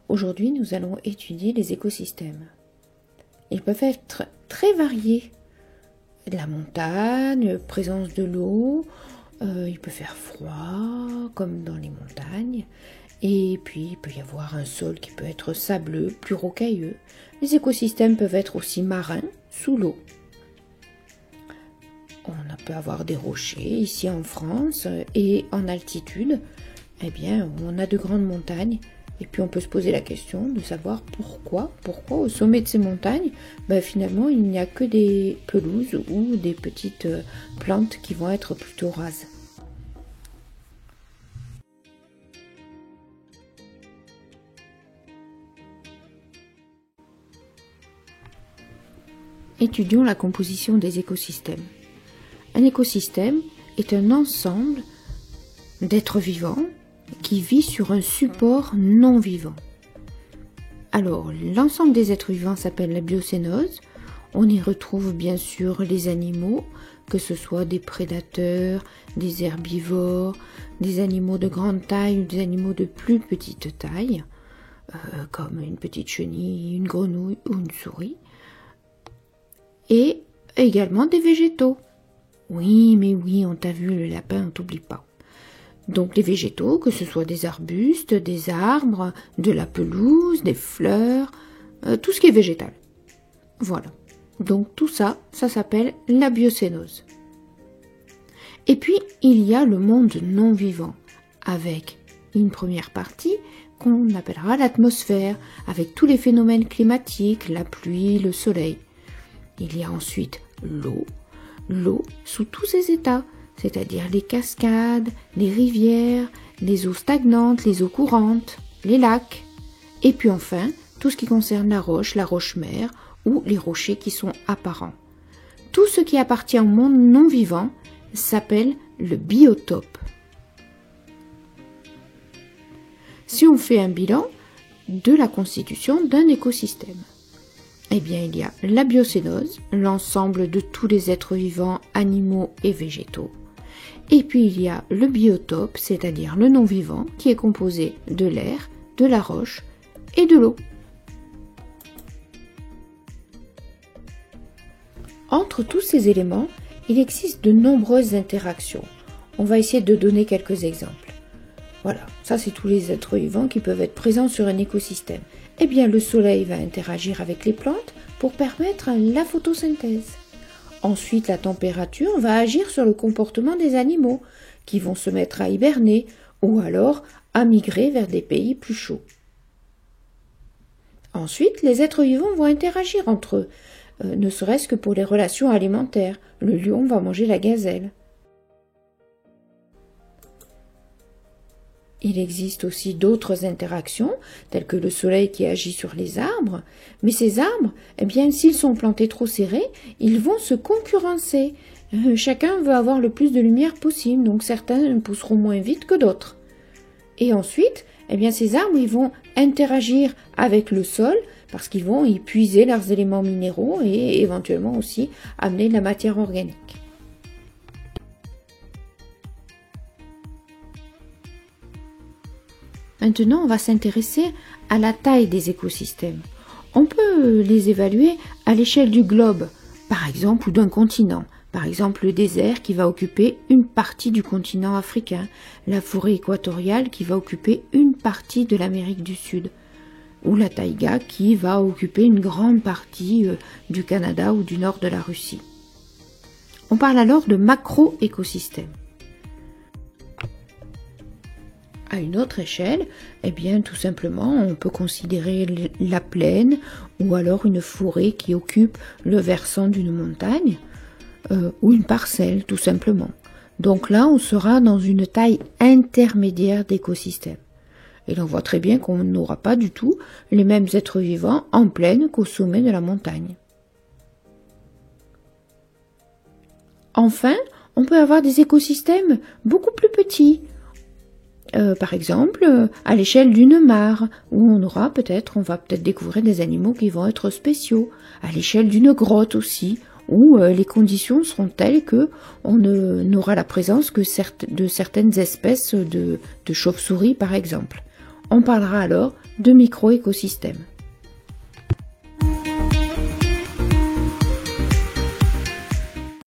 Aujourd'hui, nous allons étudier les écosystèmes. Ils peuvent être très variés. La montagne, présence de l'eau, il peut faire froid, comme dans les montagnes. Et puis, il peut y avoir un sol qui peut être sableux, plus rocailleux. Les écosystèmes peuvent être aussi marins, sous l'eau. On peut avoir des rochers ici en France et en altitude. Eh bien, on a de grandes montagnes. Et puis on peut se poser la question de savoir pourquoi au sommet de ces montagnes, finalement il n'y a que des pelouses ou des petites plantes qui vont être plutôt rases. Étudions la composition des écosystèmes. Un écosystème est un ensemble d'êtres vivants qui vit sur un support non vivant. Alors, l'ensemble des êtres vivants s'appelle la biocénose. On y retrouve bien sûr les animaux, que ce soit des prédateurs, des herbivores, des animaux de grande taille ou des animaux de plus petite taille, comme une petite chenille, une grenouille ou une souris. Et également des végétaux. Oui, mais oui, on t'a vu, le lapin, on t'oublie pas. Donc les végétaux, que ce soit des arbustes, des arbres, de la pelouse, des fleurs, tout ce qui est végétal. Voilà. Donc tout ça, ça s'appelle la biocénose. Et puis, il y a le monde non vivant, avec une première partie qu'on appellera l'atmosphère, avec tous les phénomènes climatiques, la pluie, le soleil. Il y a ensuite l'eau sous tous ses états, c'est-à-dire les cascades, les rivières, les eaux stagnantes, les eaux courantes, les lacs. Et puis enfin, tout ce qui concerne la roche-mère ou les rochers qui sont apparents. Tout ce qui appartient au monde non vivant s'appelle le biotope. Si on fait un bilan de la constitution d'un écosystème, eh bien, il y a la biocénose, l'ensemble de tous les êtres vivants, animaux et végétaux. Et puis il y a le biotope, c'est-à-dire le non-vivant, qui est composé de l'air, de la roche et de l'eau. Entre tous ces éléments, il existe de nombreuses interactions. On va essayer de donner quelques exemples. Voilà, ça c'est tous les êtres vivants qui peuvent être présents sur un écosystème. Eh bien, le soleil va interagir avec les plantes pour permettre la photosynthèse. Ensuite, la température va agir sur le comportement des animaux, qui vont se mettre à hiberner ou alors à migrer vers des pays plus chauds. Ensuite, les êtres vivants vont interagir entre eux, ne serait-ce que pour les relations alimentaires. Le lion va manger la gazelle. Il existe aussi d'autres interactions, telles que le soleil qui agit sur les arbres, mais ces arbres, eh bien, s'ils sont plantés trop serrés, ils vont se concurrencer. Chacun veut avoir le plus de lumière possible, donc certains pousseront moins vite que d'autres. Et ensuite, eh bien, ces arbres, ils vont interagir avec le sol, parce qu'ils vont y puiser leurs éléments minéraux et éventuellement aussi amener de la matière organique. Maintenant, on va s'intéresser à la taille des écosystèmes. On peut les évaluer à l'échelle du globe, par exemple, ou d'un continent. Par exemple, le désert qui va occuper une partie du continent africain, la forêt équatoriale qui va occuper une partie de l'Amérique du Sud, ou la taïga qui va occuper une grande partie du Canada ou du nord de la Russie. On parle alors de macro-écosystèmes. À une autre échelle, eh bien, tout simplement, on peut considérer la plaine ou alors une forêt qui occupe le versant d'une montagne ou une parcelle, tout simplement. Donc là, on sera dans une taille intermédiaire d'écosystème. Et l'on voit très bien qu'on n'aura pas du tout les mêmes êtres vivants en plaine qu'au sommet de la montagne. Enfin, on peut avoir des écosystèmes beaucoup plus petits. Par exemple, à l'échelle d'une mare, où on va peut-être découvrir des animaux qui vont être spéciaux. À l'échelle d'une grotte aussi, où les conditions seront telles que on n'aura la présence que de certaines espèces de chauves-souris, par exemple. On parlera alors de micro-écosystèmes.